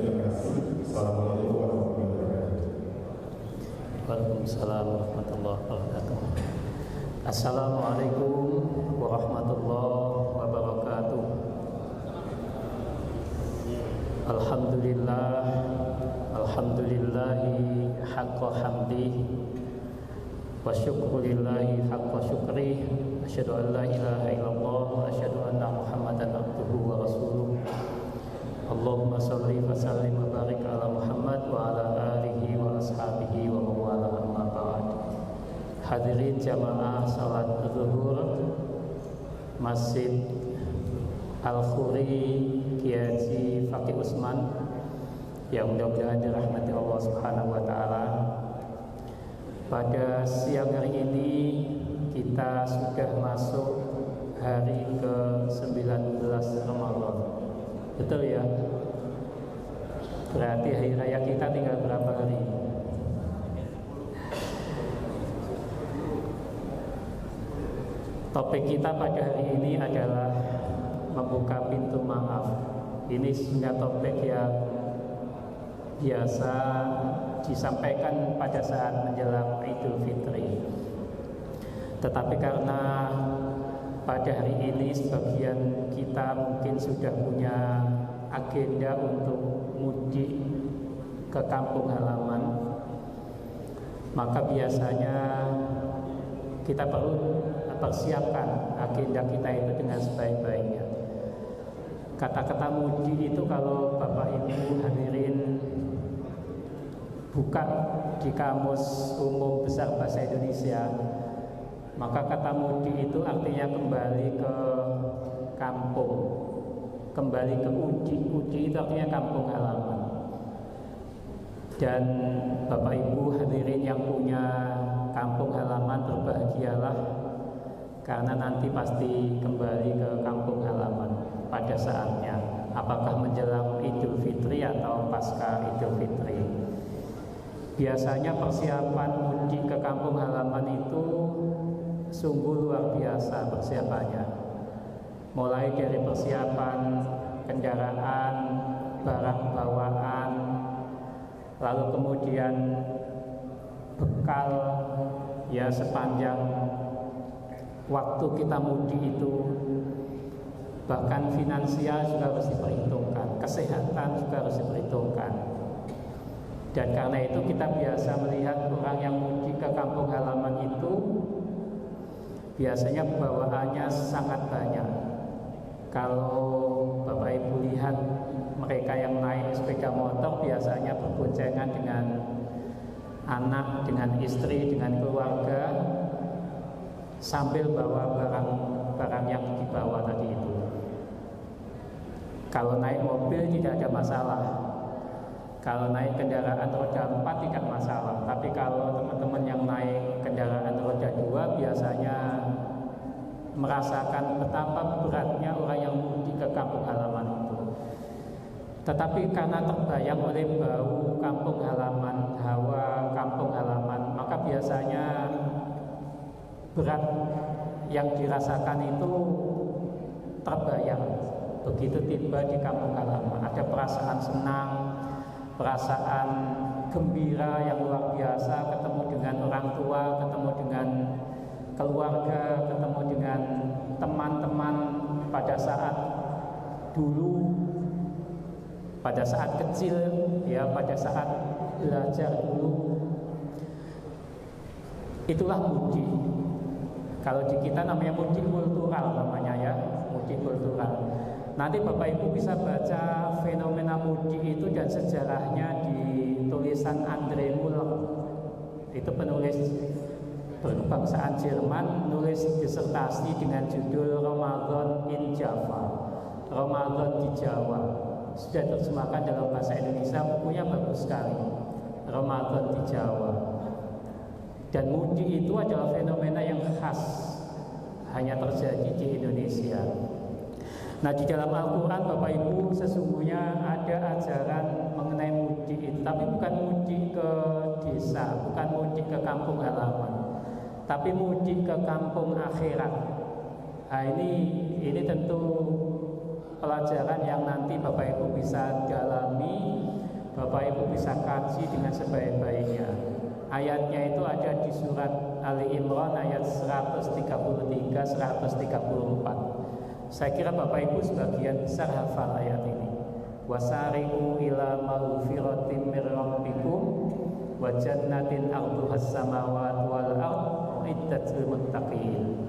terima kasih. Assalamualaikum warahmatullahi wabarakatuh. Waalaikumsalam warahmatullahi wabarakatuh. Assalamualaikum warahmatullahi wabarakatuh. Alhamdulillah, alhamdulillahi haqqa hamdihi wa syukrillahi haqqa syukrih. Asyhadu an la ilaha illallah wa asyhadu anna Muhammadan abduhu wa rasuluh. Allahumma shalli wa sallim wa barik ala Muhammad wa ala alihi wa ashabihi wa mawala amma ba'd. Hadirin jamaah salat zuhur Masjid Al-Khuri Kiai Haji Fakih Usman yang mudah-mudahan dirahmati Allah Subhanahu wa taala. Pada siang hari ini kita sudah masuk hari ke-19 Ramadan. Betul ya? Berarti hari raya kita tinggal berapa hari? Topik kita pada hari ini adalah membuka pintu maaf. Ini sebenarnya topik yang biasa disampaikan pada saat menjelang Idul Fitri. Tetapi karena pada hari ini sebagian kita mungkin sudah punya agenda untuk mudik ke kampung halaman, maka biasanya kita perlu persiapkan agenda kita itu dengan sebaik-baiknya. Kata-kata mudik itu kalau Bapak Ibu hadirin buka di Kamus Umum Besar Bahasa Indonesia, maka kata mudik itu artinya kembali ke kampung, kembali ke udi. Udi itu artinya kampung halaman. Dan Bapak Ibu hadirin yang punya kampung halaman, berbahagialah, karena nanti pasti kembali ke kampung halaman pada saatnya, apakah menjelang Idul Fitri atau pasca Idul Fitri. Biasanya persiapan mudik ke kampung halaman itu sungguh luar biasa persiapannya. Mulai dari persiapan kendaraan, barang bawaan, lalu kemudian bekal ya sepanjang waktu kita mudik itu, bahkan finansial juga harus diperhitungkan, kesehatan juga harus diperhitungkan. Dan karena itu kita biasa melihat orang yang mudik ke kampung halaman itu biasanya bawaannya sangat banyak. Kalau Bapak Ibu lihat mereka yang naik sepeda motor biasanya berboncengan dengan anak, dengan istri, dengan keluarga, sambil bawa barang-barang yang dibawa tadi itu. Kalau naik mobil tidak ada masalah, kalau naik kendaraan roda 4 tidak masalah. Tapi kalau teman-teman yang naik kendaraan roda 2 biasanya merasakan betapa beratnya orang yang mudik ke kampung halaman itu. Tetapi karena terbayang oleh bau kampung halaman, hawa kampung halaman, maka biasanya berat yang dirasakan itu terbayang. Begitu tiba di kampung halaman, ada perasaan senang, perasaan gembira yang luar biasa, ketemu dengan orang tua, ketemu dengan keluarga, ketemu dengan teman-teman pada saat dulu, pada saat kecil, ya pada saat belajar dulu. Itulah mudik. Kalau di kita namanya mudik kultural namanya ya, mudik kultural. Nanti Bapak Ibu bisa baca fenomena mudik itu dan sejarahnya di tulisan Andre Muller. Itu penulis berkebangsaan Jerman, nulis disertasi dengan judul Ramadan in Java, Ramadan di Jawa. Sudah terjemahkan dalam bahasa Indonesia, bukunya bagus sekali, Ramadan di Jawa. Dan mudik itu adalah fenomena yang khas, hanya terjadi di Indonesia. Nah, di dalam Al-Quran Bapak Ibu sesungguhnya ada ajaran mengenai mudik itu, tapi bukan mudik ke desa, bukan mudik ke kampung halaman, tapi mudik ke kampung akhirat. Nah, ini tentu pelajaran yang nanti Bapak Ibu bisa dalami, Bapak Ibu bisa kaji dengan sebaik-baiknya. Ayatnya itu ada di surat Ali Imran ayat 133, 134. Saya kira Bapak Ibu sebagian besar hafal ayat ini. Wasari'u ila maghfiratin mir rabbikum wa jannatin 'arduhas samawati wal ardh uiddat lil muttaqin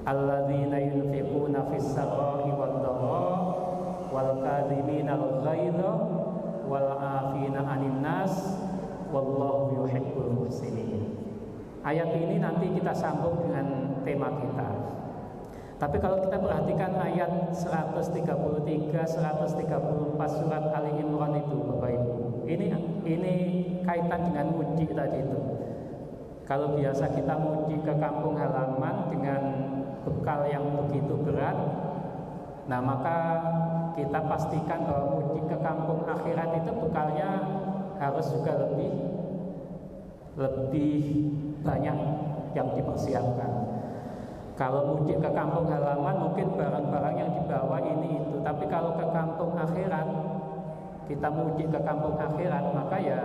alladzina yunfiquna fis sarra'i wad dharra wal kadhimina al ghaidha wal 'afina 'anil nas wallahu yuhibbul muhsinin. Ayat ini nanti kita sambung dengan tema kita. Tapi kalau kita perhatikan ayat 133, 134 surat Ali Imran itu Bapak Ibu, ini kaitan dengan mudik tadi itu. Kalau biasa kita mudik ke kampung halaman dengan bekal yang begitu berat, nah maka kita pastikan bahwa mudik ke kampung akhirat itu bekalnya harus juga lebih banyak yang dipersiapkan. Kalau mudik ke kampung halaman mungkin barang-barang yang dibawa ini itu, tapi kalau ke kampung akhirat, kita mudik ke kampung akhirat, maka ya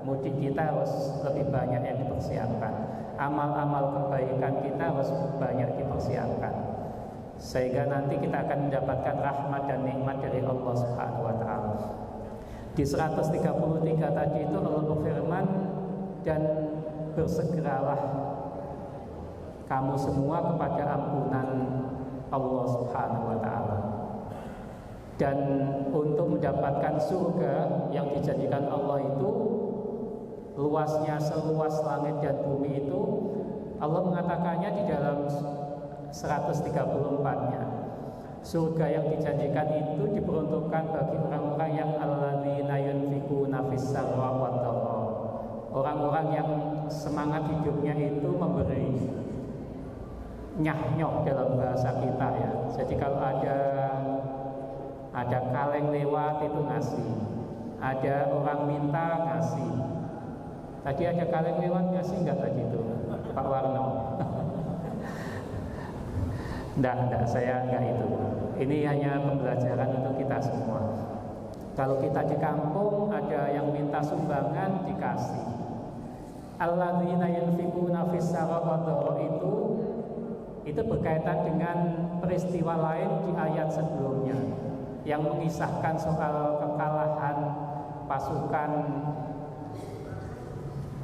mudik kita harus lebih banyak yang dipersiapkan. Amal-amal kebaikan kita harus banyak dipersiapkan, sehingga nanti kita akan mendapatkan rahmat dan nikmat dari Allah Subhanahu wa taala. Di 133 tadi itu Allah berfirman, dan bersegeralah kamu semua kepada ampunan Allah Subhanahu wa taala. Dan untuk mendapatkan surga yang dijanjikan Allah itu luasnya seluas langit dan bumi itu, Allah mengatakannya di dalam 134-nya. Surga yang dijanjikan itu diperuntukkan bagi orang-orang yang alladzina yunfiquna fis sarra wad dharra. Orang-orang yang semangat hidupnya itu memberi, nyah-nyoh dalam bahasa kita ya. Jadi kalau ada kaleng lewat itu ngasih, ada orang minta ngasih. Tadi ada kaleng lewat ngasih nggak tadi itu Pak Warno? Enggak, saya enggak itu. Ini hanya pembelajaran untuk kita semua. Kalau kita di kampung ada yang minta sumbangan dikasih. Alladzina yunfiquna fis sarra wad dharra itu berkaitan dengan peristiwa lain di ayat sebelumnya yang mengisahkan soal kekalahan pasukan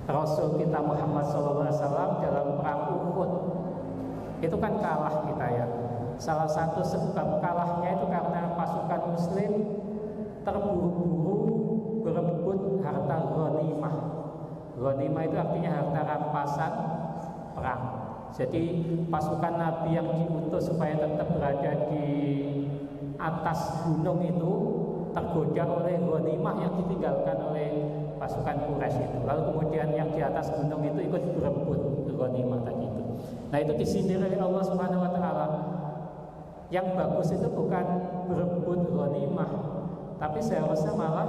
Rasul kita Muhammad SAW dalam perang Uhud. Itu kan kalah kita ya. Salah satu sebab kalahnya itu karena pasukan Muslim terburu-buru berebut harta ghanimah. Ghanimah itu artinya harta rampasan perang. Jadi pasukan Nabi yang diutus supaya tetap berada di atas gunung itu tergoda oleh ghanimah yang ditinggalkan oleh pasukan Quraisy itu. Lalu kemudian yang di atas gunung itu ikut berebut ghanimah tadi itu. Nah itu disindir oleh Allah Subhanahu wa taala. Yang bagus itu bukan berebut ghanimah, tapi seharusnya malah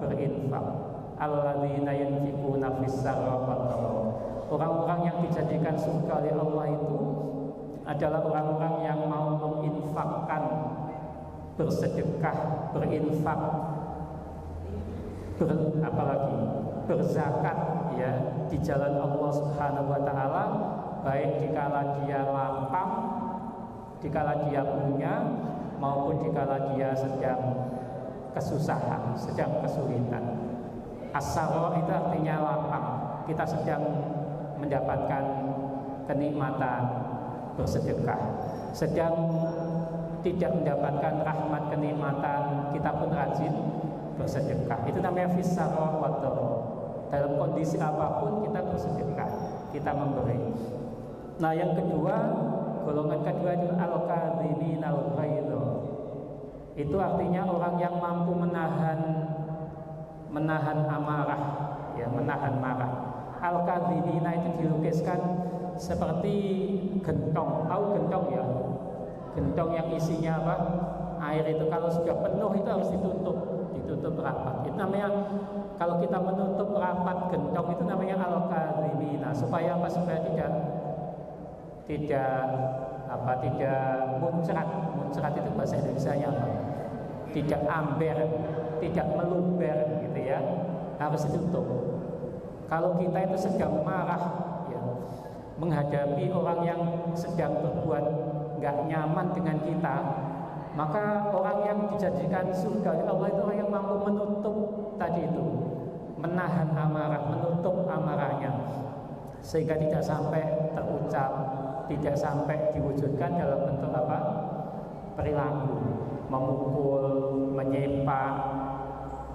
berinfak. Alladzina yunfiquna fis sarra wad dharra. Orang-orang yang dijadikan surga oleh Allah itu adalah orang-orang yang mau menginfakkan, bersedekah, berinfak, apalagi berzakat ya di jalan Allah Subhanahu wa taala, baik dikala dia lapang, dikala dia punya, maupun dikala dia sedang kesusahan, sedang kesulitan. As-sarra itu artinya lapang, kita sedang mendapatkan kenikmatan bersedekah, sedang tidak mendapatkan rahmat kenikmatan, kita pun rajin bersedekah. Itu namanya fis-sarra wad dharra. Dalam kondisi apapun kita bersedekah, kita memberi. Nah yang kedua, golongan kedua itu al-kadhimina al-ghaidha. Itu artinya orang yang mampu menahan amarah, ya, menahan marah. Al-kadhimina itu dilukiskan seperti gentong. Tahu gentong ya? Gentong yang isinya apa? Air itu kalau sudah penuh itu harus ditutup rapat. Itu namanya, kalau kita menutup rapat gentong itu namanya al-kadhimina. Supaya apa? Supaya tidak muncrat. Muncrat itu bahasa Indonesianya apa? tidak amber, tidak meluber gitu ya, harus ditutup. Kalau kita itu sedang marah ya, menghadapi orang yang sedang berbuat nggak nyaman dengan kita, maka orang yang dijanjikan surga oleh Allah itu orang yang mampu menutup tadi itu, menahan amarah, menutup amarahnya, sehingga tidak sampai terucap, tidak sampai diwujudkan dalam bentuk apa? Perilaku, memukul, menyepak,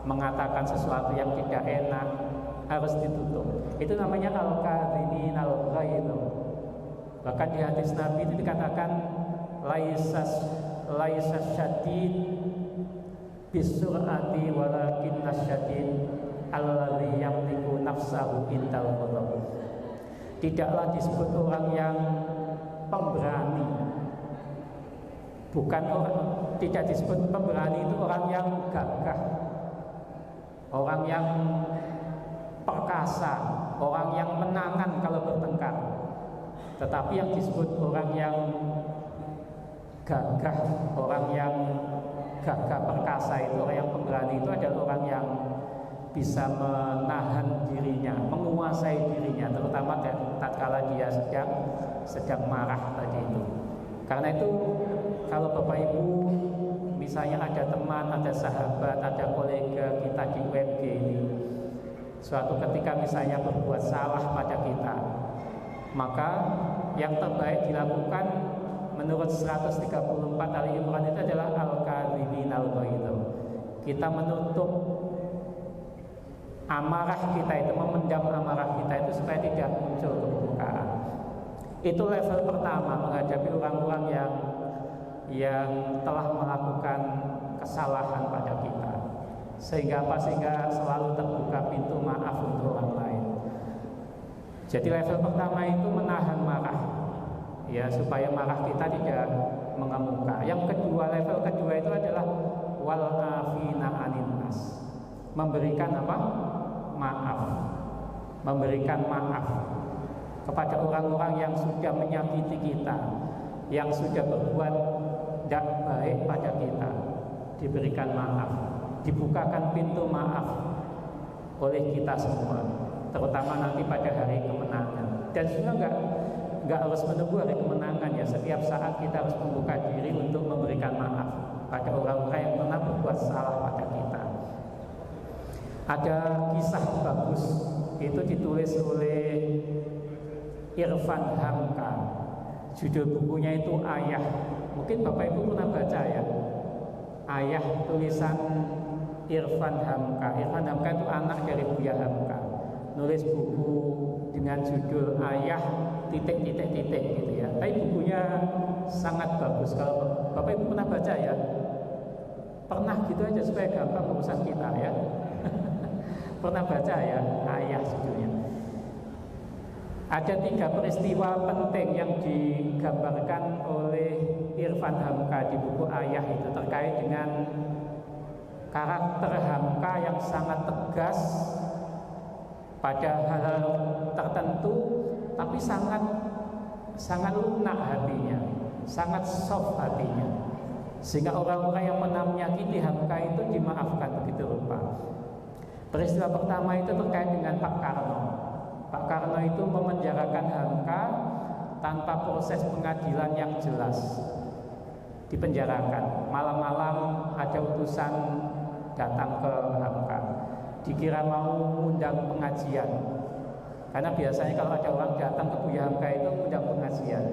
mengatakan sesuatu yang tidak enak, harus ditutup. Itu namanya al-kadhimin al-ghaidh. Bahkan di hadis Nabi itu dikatakan laisas syadid bisur'ati walakin nasyadid alladzi yamliku nafsahu indal ghadab. Tidaklah disebut orang yang pemberani, bukan orang, tidak disebut pemberani itu orang yang gagah, orang yang perkasa, orang yang menangan kalau bertengkar. Tetapi yang disebut orang yang gagah, orang yang gagah perkasa itu, orang yang pemberani itu adalah orang yang bisa menahan dirinya, menguasai dirinya, terutama tatkala dia sedang marah tadi itu. Karena itu kalau Bapak Ibu misalnya ada teman, ada sahabat, ada kolega kita di WebG ini, suatu ketika misalnya berbuat salah pada kita, maka yang terbaik dilakukan menurut 134 Ali Imran itu adalah al-kadhimin al-ghaidh. Kita menutup amarah kita itu, memendam amarah kita itu supaya tidak muncul kebukaan. Itu level pertama menghadapi orang-orang yang telah melakukan kesalahan pada kita. Sehingga apa? Sehingga selalu terbuka pintu maaf untuk orang lain. Jadi level pertama itu menahan marah, ya, supaya marah kita tidak mengemuka. Yang kedua, level kedua itu adalah wal afina anin nas, memberikan apa? Maaf, memberikan maaf kepada orang-orang yang sudah menyakiti kita, yang sudah berbuat tidak baik pada kita. Diberikan maaf, dibukakan pintu maaf oleh kita semua, terutama nanti pada hari kemenangan. Dan sebenarnya nggak harus menunggu hari kemenangan ya. Setiap saat kita harus membuka diri untuk memberikan maaf pada orang-orang yang pernah berbuat salah pada kita. Ada kisah bagus, itu ditulis oleh Irfan Hamka. Judul bukunya itu Ayah. Mungkin Bapak Ibu pernah baca ya, Ayah, tulisan Irfan Hamka. Irfan Hamka itu anak dari Buya Hamka, nulis buku dengan judul Ayah titik-titik-titik gitu ya. Tapi bukunya sangat bagus. Kalau Bapak Ibu pernah baca ya, pernah gitu aja supaya gampang urusan kita ya. Pernah baca ya, Ayah judulnya. Ada 3 peristiwa penting yang digambarkan oleh Irfan Hamka di buku Ayah itu terkait dengan karakter Hamka yang sangat tegas pada hal-hal tertentu, tapi sangat lunak hatinya, sangat soft hatinya, sehingga orang-orang yang pernah menyakiti Hamka itu dimaafkan begitu rupa. Peristiwa pertama itu terkait dengan Pak Karno. Pak Karno itu memenjarakan Hamka tanpa proses pengadilan yang jelas. Dipenjarakan. Malam-malam ada utusan datang ke Hamka, dikira mau mengundang pengajian. Karena biasanya kalau ada orang datang ke Buya Hamka itu mengundang pengajian.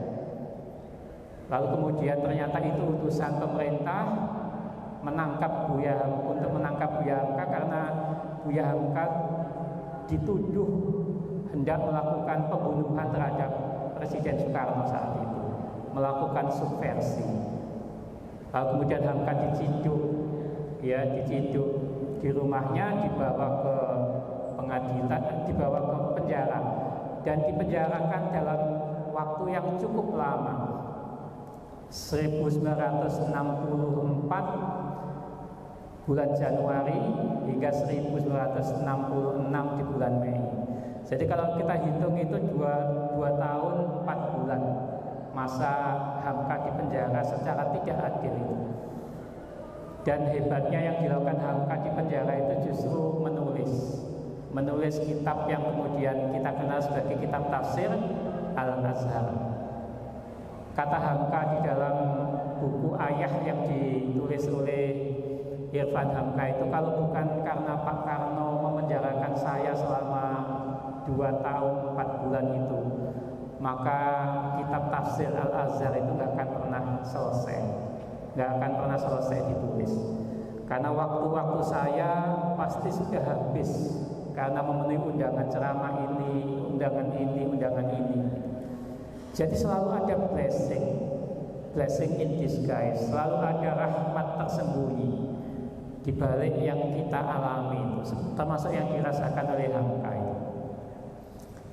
Lalu kemudian ternyata itu utusan pemerintah menangkap untuk menangkap Buya Hamka karena Buya Hamka dituduh hendak melakukan pembunuhan terhadap Presiden Soekarno saat itu, melakukan subversi. Lalu kemudian Hamka diciduk di rumahnya, dibawa ke pengadilan, dibawa ke penjara, dan dipenjarakan dalam waktu yang cukup lama, 1964 bulan Januari hingga 1966 di bulan Mei. Jadi kalau kita hitung itu 2 tahun 4 bulan masa Hamka di penjara secara tidak adil itu. Dan hebatnya yang dilakukan Hamka di penjara itu justru menulis kitab yang kemudian kita kenal sebagai kitab tafsir Al-Azhar. Kata Hamka di dalam buku Ayah yang ditulis oleh Irfan Hamka itu, kalau bukan karena Pak Karno memenjarakan saya selama 2 tahun 4 bulan itu, maka kitab tafsir Al-Azhar itu gak akan pernah selesai ditulis. Karena waktu-waktu saya pasti sudah habis karena memenuhi undangan ceramah ini, undangan ini. Jadi selalu ada blessing in disguise, selalu ada rahmat tersembunyi di balik yang kita alami itu, termasuk yang dirasakan oleh Hamka itu.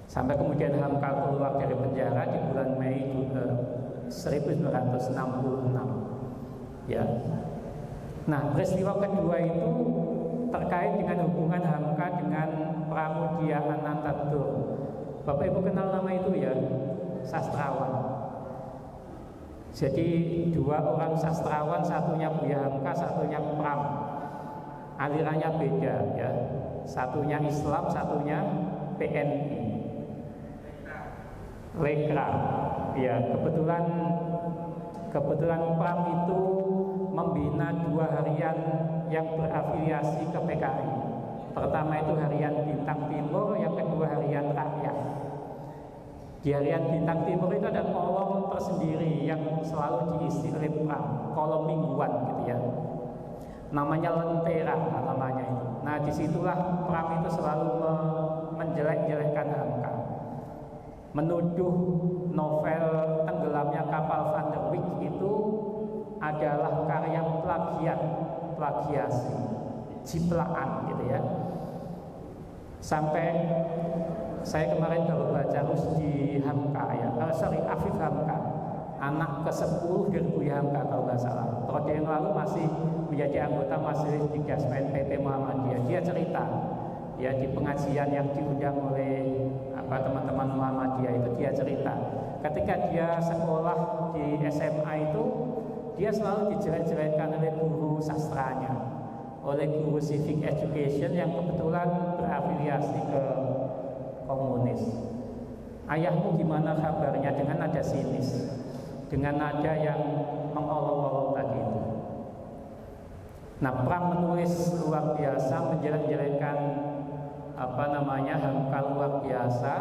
Sampai kemudian Hamka keluar dari penjara di bulan Mei 1966. Ya. Nah, peristiwa kedua itu terkait dengan hubungan Hamka dengan Pramudia Anantatur. Bapak Ibu kenal nama itu ya? Sastrawan. Jadi 2 orang sastrawan, satunya Buya Hamka, satunya Pram. Alirannya beda ya. Satunya Islam, satunya PNI. Lekra. Ya, kebetulan Pram itu membina 2 harian yang berafiliasi ke PKI. Pertama itu harian Bintang Timur, yang kedua harian Rakyat. Di harian Bintang Timur itu ada kolom tersendiri yang selalu diisi oleh Pram, kolom mingguan gitu ya. Namanya Lentera namanya itu. Nah, disitulah Pram itu selalu menjelek-jelekkan Hamka, menuduh novel Tenggelamnya Kapal Van der Wijk itu adalah karya plagiasi, ciplaan gitu ya. Sampai saya kemarin baru baca Rusdi Hamka ya, Afif Hamka, anak ke-10 dari Buya Hamka kalau nggak salah. Periode yang lalu masih menjadi anggota Majelis di Gasmen PP Muhammadiyah. Dia cerita ya di pengajian yang diundang oleh teman-teman Muhammadiyah itu, dia cerita ketika dia sekolah di SMA itu dia selalu dijelek-jelekkan oleh guru sastranya, oleh guru civic education yang kebetulan berafiliasi ke komunis. Ayahmu gimana kabarnya, dengan nada sinis, dengan nada yang mengolok-olok tadi itu. Nah, Pram menulis luar biasa, menjelek-jelekkan Hamka luar biasa,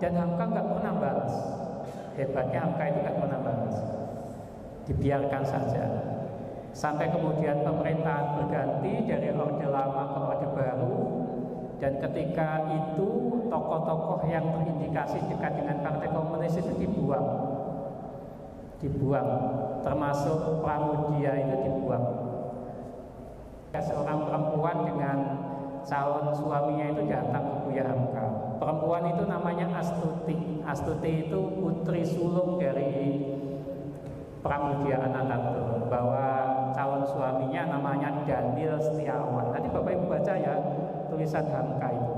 dan Hamka nggak pernah balas. Hebatnya Hamka itu nggak pernah balas, dibiarkan saja. Sampai kemudian pemerintahan berganti dari Orde Lama ke Orde Baru, dan ketika itu tokoh-tokoh yang terindikasi dekat dengan Partai Komunis itu dibuang, termasuk Pramudia itu dibuang. Seorang perempuan dengan calon suaminya itu datang ke Buya Hamka. Perempuan itu namanya Astuti. Astuti itu putri sulung dari Pramudia Anantatur, bahwa calon suaminya namanya Daniel Setiawan. Nanti Bapak Ibu baca ya tulisan Hamka itu.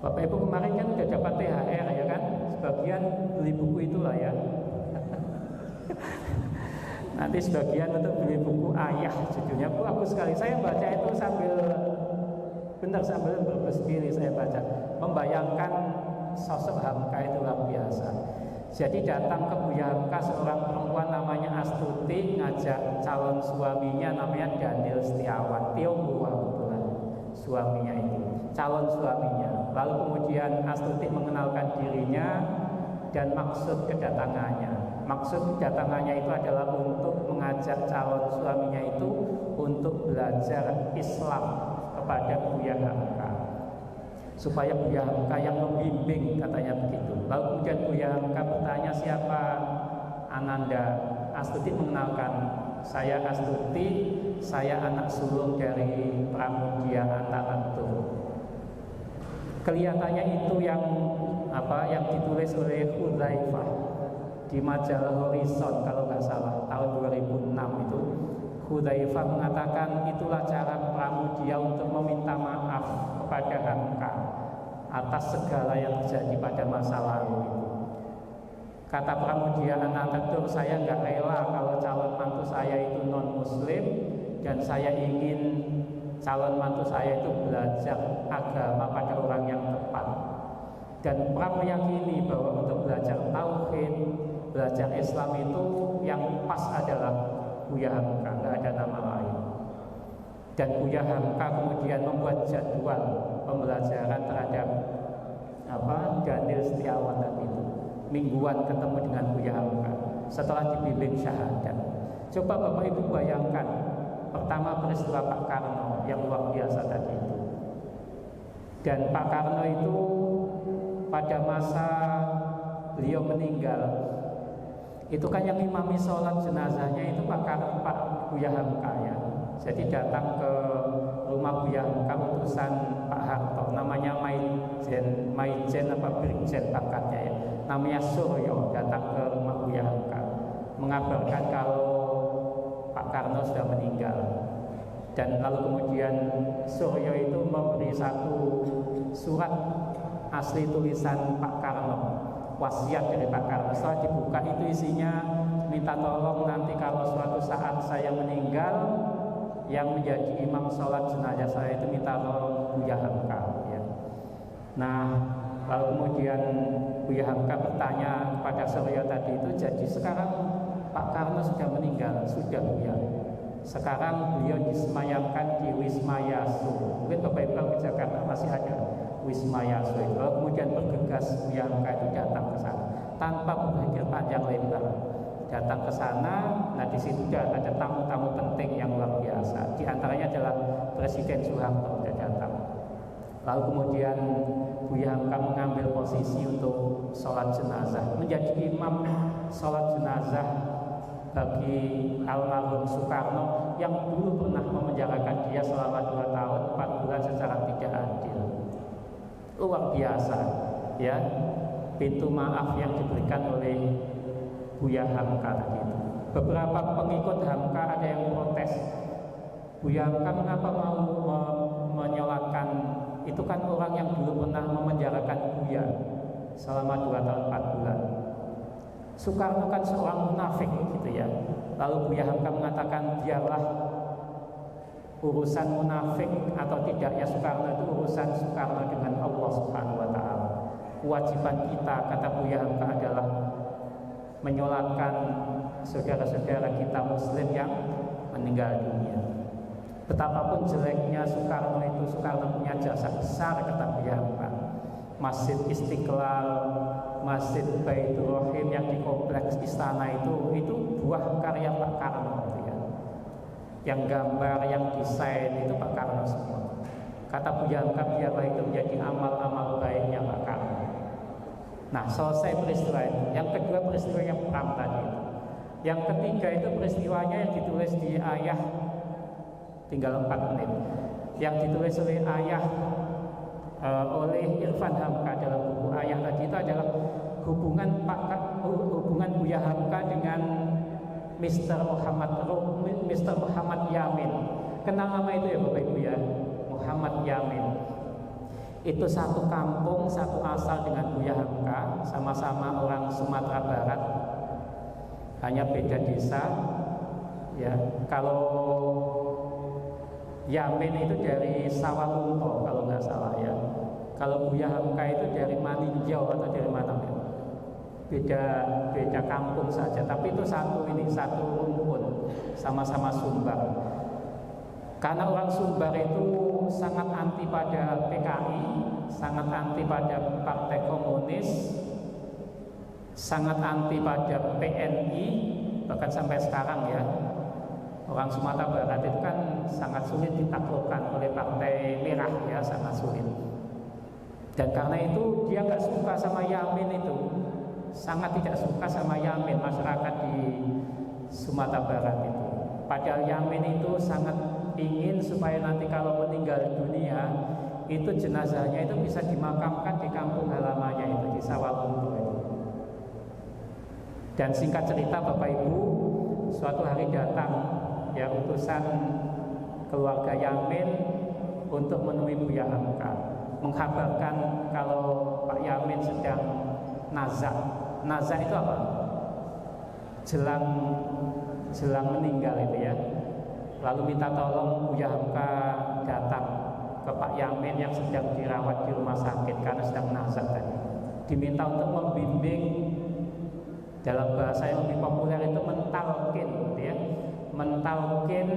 Bapak Ibu kemarin kan udah dapat THR ya kan, sebagian beli buku itulah ya. Nanti sebagian untuk beli buku Ayah, judulnya bagus sekali. Saya baca itu sambil berpikir, saya baca, membayangkan sosok Hamka itu luar biasa. Jadi datang ke Buya Hamka seorang perempuan namanya Astuti, ngajak calon suaminya namanya Daniel Setiawan, Tionghoa kebetulan suaminya itu, calon suaminya. Lalu kemudian Astuti mengenalkan dirinya dan maksud kedatangannya. Maksud kedatangannya itu adalah untuk mengajak calon suaminya itu untuk belajar Islam kepada Buya Hamka, supaya Buya Hamka yang membimbing, katanya begitu. Lalu kemudian Buya Hamka bertanya, siapa Ananda? Astuti mengenalkan, saya Astuti, saya anak sulung dari Pramudia Anantatur. Kelihatannya itu yang ditulis oleh Hudzaifah di majalah Horizon kalau nggak salah tahun 2006 itu. Hudzaifah mengatakan itulah cara Pramudia untuk meminta maaf kepada Hamka atas segala yang terjadi pada masa lalu itu. Kata Pramudia Anantatur, saya nggak rela kalau calon mantu saya itu non muslim, dan saya ingin calon mantu saya itu belajar agama pada orang yang tepat. Dan Pram meyakini bahwa untuk belajar tauhid, belajar Islam itu yang pas adalah Buya Hamka, nggak ada nama lain. Dan Buya Hamka kemudian membuat jadwal pembelajaran terhadap Daniel Setiawan tadi itu, mingguan ketemu dengan Buya Hamka setelah dibimbing syahadat. Coba Bapak Ibu bayangkan, pertama peristiwa Pak Karno yang luar biasa tadi itu. Dan Pak Karno itu pada masa beliau meninggal, itu kan yang imami sholat jenazahnya itu Pak Buya Hamka ya. Jadi datang ke rumah Buya Hamka utusan Pak Harto, namanya Maijen apa Brigjen pangkatnya ya, namanya Suryo, datang ke rumah Buya Hamka mengabarkan kalau Pak Karno sudah meninggal. Dan lalu kemudian Suryo itu memberi satu surat asli tulisan Pak Karno, wasiat dari Pak Karno. Setelah dibuka itu isinya minta tolong nanti kalau suatu saat saya meninggal, yang menjadi imam sholat jenazah saya itu minta tolong Buya Hamka ya. Nah lalu kemudian Buya Hamka bertanya kepada Suryo tadi itu, jadi sekarang Pak Karno sudah meninggal? Sudah Buya. Sekarang beliau disemayamkan di Wisma Yasu. Mungkin Bapak Ibu di Jakarta masih ada Wisma Yasu. Lalu kemudian bergegas Buya Hamka itu datang ke sana tanpa berpikir panjang lebar. Datang ke sana, nah di situ ada tamu-tamu penting yang luar biasa. Di antaranya adalah Presiden Soeharto sudah datang. Lalu kemudian Buya Hamka mengambil posisi untuk sholat jenazah, menjadi imam sholat jenazah bagi almarhum Soekarno yang dulu pernah memenjarakan dia selama 2 tahun 4 bulan secara tidak adil. Luar biasa ya, pintu maaf yang diberikan oleh Buya Hamka tadi itu. Beberapa pengikut Hamka ada yang protes, Buya Hamka mengapa mau menyolatkan, itu kan orang yang dulu pernah memenjarakan Buya selama 2 tahun 4 bulan. Soekarno kan seorang munafik gitu ya. Lalu Buya Hamka mengatakan, biarlah urusan munafik atau tidaknya Soekarno itu urusan Soekarno dengan Allah Subhanahu wa taala. Kewajiban kita, kata Buya Hamka, adalah menyolatkan saudara-saudara kita muslim yang meninggal dunia. Betapapun jeleknya Soekarno itu, Soekarno punya jasa besar, kata Buya Hamka. Masjid Istiqlal, Masjid Baitur Rahim yang di kompleks istana itu buah karya Pak Karno ya. Yang gambar, yang desain itu Pak Karno semua. Kata Buya Hamka, biarlah itu menjadi amal-amal baiknya Pak Karno. Nah, selesai peristiwa itu. Yang kedua peristiwa yang Pram tadi. Yang ketiga itu peristiwanya yang ditulis di Ayah, tinggal 4 menit. Yang ditulis oleh Ayah oleh Irfan Hamka dalam buku Ayah tadi itu adalah hubungan Buya Hamka dengan Mr. Muhammad Yamin. Kenal nama itu ya Bapak Ibu ya, Muhammad Yamin. Itu satu kampung, satu asal dengan Buya Hamka, sama-sama orang Sumatera Barat, hanya beda desa. Ya, kalau Yamin itu dari Sawalunto kalau nggak salah ya. Kalau Buya Hamka itu dari Maninjau atau dari mana? Beda kampung saja, tapi itu satu rumpun, sama-sama Sumbar. Karena orang Sumbar itu sangat anti pada PKI, sangat anti pada Partai Komunis, sangat anti pada PNI, bahkan sampai sekarang ya. Orang Sumatera Barat itu kan sangat sulit ditaklukkan oleh Partai Merah ya, sangat sulit. Dan karena itu dia nggak suka sama Yamin itu, sangat tidak suka sama Yamin, masyarakat di Sumatera Barat itu. Padahal Yamin itu sangat ingin supaya nanti kalau meninggal dunia itu jenazahnya itu bisa dimakamkan di kampung halamannya itu, di Sawalunto itu. Dan singkat cerita Bapak Ibu, suatu hari datang ya utusan keluarga Yamin untuk menemui Buya Hamka, mengkabarkan kalau Pak Yamin sedang nazak. Nazak itu apa? Jelang meninggal itu ya. lalu minta tolong Buya Hamka datang ke Pak Yamin yang sedang dirawat di rumah sakit karena sedang nazar tadi. Diminta untuk membimbing, dalam bahasa yang lebih populer itu mentalkin, gitu ya, mentalkin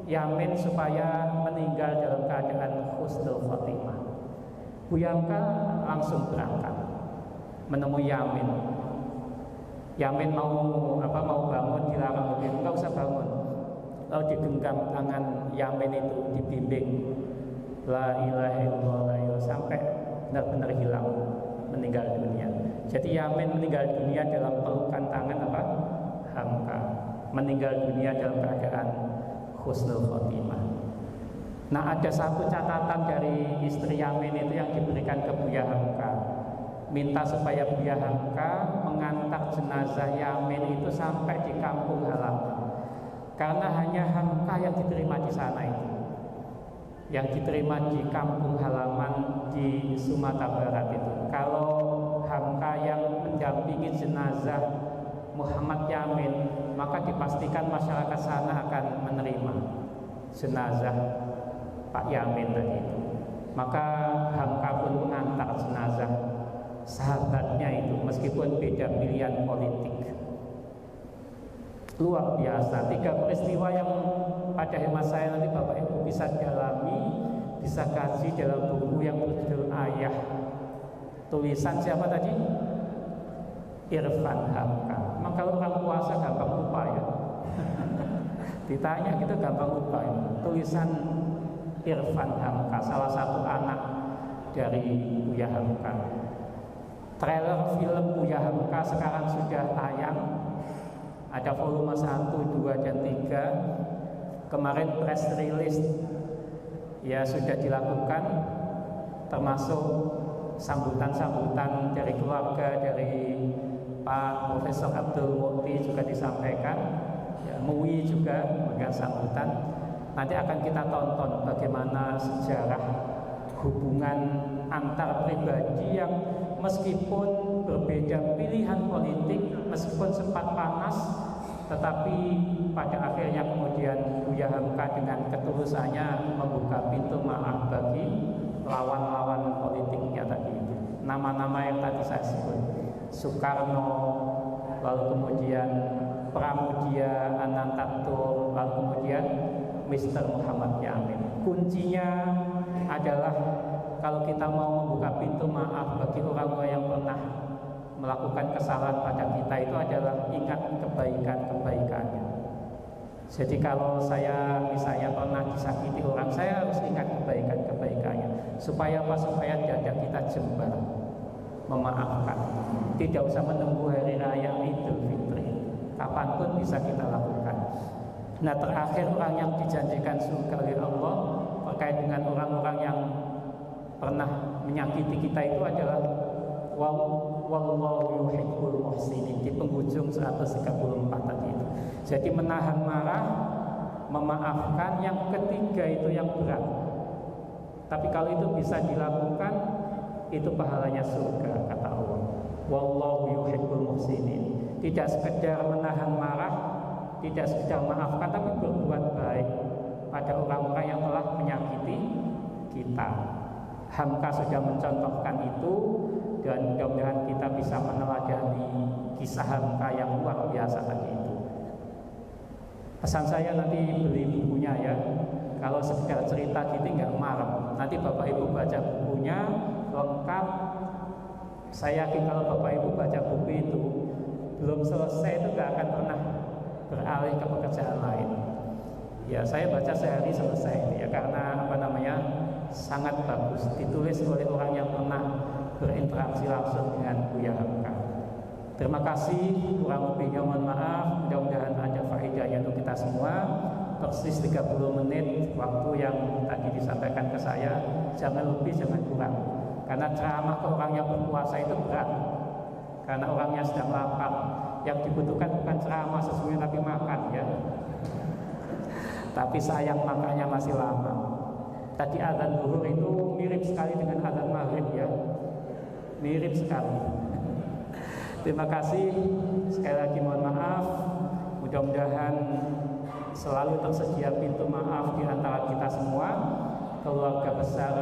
Yamin supaya meninggal dalam keadaan husnul khotimah. Buya Hamka langsung berangkat menemui Yamin. Yamin mau bangun, dilarang begitu, enggak usah bangun. Lalu digenggam tangan Yamin itu, dibimbing la ilaha illallah sampai benar-benar hilang, meninggal dunia. Jadi Yamin meninggal dunia dalam pelukan tangan Hamka, meninggal dunia dalam keadaan husnul khotimah. Nah, ada satu catatan dari istri Yamin itu yang diberikan ke Buya Hamka, minta supaya Buya Hamka mengantar jenazah Yamin itu sampai di kampung halaman, karena hanya Hamka yang diterima di sana itu, yang diterima di kampung halaman di Sumatera Barat itu. Kalau Hamka yang mendampingi jenazah Muhammad Yamin, maka dipastikan masyarakat sana akan menerima jenazah Pak Yamin tadi itu. Maka Hamka pun mengantar jenazah sahabatnya itu, meskipun beda pilihan politik. Luar biasa, 3 peristiwa yang pada hemat saya nanti Bapak Ibu bisa dalami, bisa kaji dalam buku yang berjudul Ayah, tulisan siapa tadi? Irfan Hamka. Memang kalau orang puasa gampang lupa ya. Ditanya gitu gampang lupa ya. Tulisan Irfan Hamka, salah satu anak dari Buya Hamka. Trailer film Buya Hamka sekarang sudah tayang. Ada volume 1, 2, dan 3. Kemarin press release ya sudah dilakukan, termasuk sambutan-sambutan dari keluarga, dari Pak Profesor Abdul Mukti juga disampaikan, ya, MUI juga memberikan sambutan. Nanti akan kita tonton bagaimana sejarah hubungan antar pribadi yang meskipun berbeda pilihan politik, meskipun sempat panas, tetapi pada akhirnya kemudian Buya Hamka dengan ketulusannya membuka pintu maaf bagi lawan-lawan politiknya tadi itu. Nama-nama yang tadi saya sebut, Soekarno, lalu kemudian Pramudia Anantatur, lalu kemudian Mr. Muhammad Yamin. Kuncinya adalah kalau kita mau membuka pintu maaf bagi orang-orang yang pernah melakukan kesalahan pada kita, itu adalah ingat kebaikan-kebaikannya. Jadi kalau saya misalnya pernah disakiti orang, saya harus ingat kebaikan-kebaikannya. Supaya apa? Supaya dada kita jembar memaafkan. Tidak usah menunggu hari raya Idul Fitri, kapanpun bisa kita lakukan. Nah, terakhir orang yang dijanjikan surga oleh Allah terkait dengan orang-orang yang pernah menyakiti kita itu adalah wallahu yuhibbul muhsinin, di penghujung 134 tadi itu. Jadi menahan marah, memaafkan, yang ketiga itu yang berat. Tapi kalau itu bisa dilakukan, itu pahalanya surga, kata Allah. Wallahu yuhibbul muhsinin. Tidak sekedar menahan marah, tidak sekedar maafkan, tapi berbuat baik pada orang-orang yang telah menyakiti kita. Hamka sudah mencontohkan itu, dan mudah-mudahan kita bisa meneladani kisah Hamka yang luar biasa tadi itu. Pesan saya nanti beli bukunya ya. Kalau sekedar cerita gitu nggak marah. Nanti Bapak Ibu baca bukunya lengkap. Saya yakin kalau Bapak Ibu baca buku itu belum selesai itu nggak akan pernah beralih ke pekerjaan lain. Ya, saya baca sehari selesai ya, karena sangat bagus, ditulis oleh orang yang pernah berinteraksi langsung dengan Buya Hamka. Terima kasih, kurang lebihnya mohon maaf. Mudah-mudahan ada faedahnya untuk kita semua. Persis 30 menit waktu yang tadi disampaikan ke saya, jangan lebih, jangan kurang. Karena ceramah ke orang yang berpuasa itu berat, karena orangnya sedang lapar. Yang dibutuhkan bukan ceramah sesungguhnya, tapi makan ya. Tapi sayang makannya masih lama. Tadi azan zuhur itu mirip sekali dengan azan maghrib ya, mirip sekali. Terima kasih sekali lagi, mohon maaf. Mudah-mudahan selalu tersedia pintu maaf di antara kita semua, keluarga besar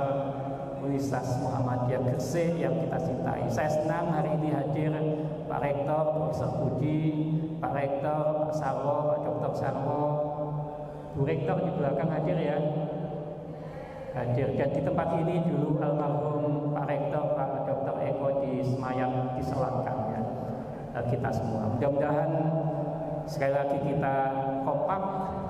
Universitas Muhammadiyah Gresik yang kita cintai. Saya senang hari ini hadir Pak Rektor, Profesor Budi, Pak Rektor, Pak Sarwo, Pak Dr. Sarwo, Bu Rektor di belakang hadir ya. Hadir, dan di tempat ini dulu almarhum Pak Rektor, Pak Dr. Eko di Semayang diselatkan ya. Kita semua. Mudah-mudahan sekali lagi kita kompak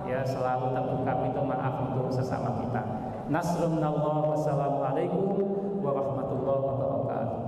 ya, selalu terbuka pintu maaf untuk sesama kita. Nasrullah, wassalamualaikum warahmatullahi wabarakatuh.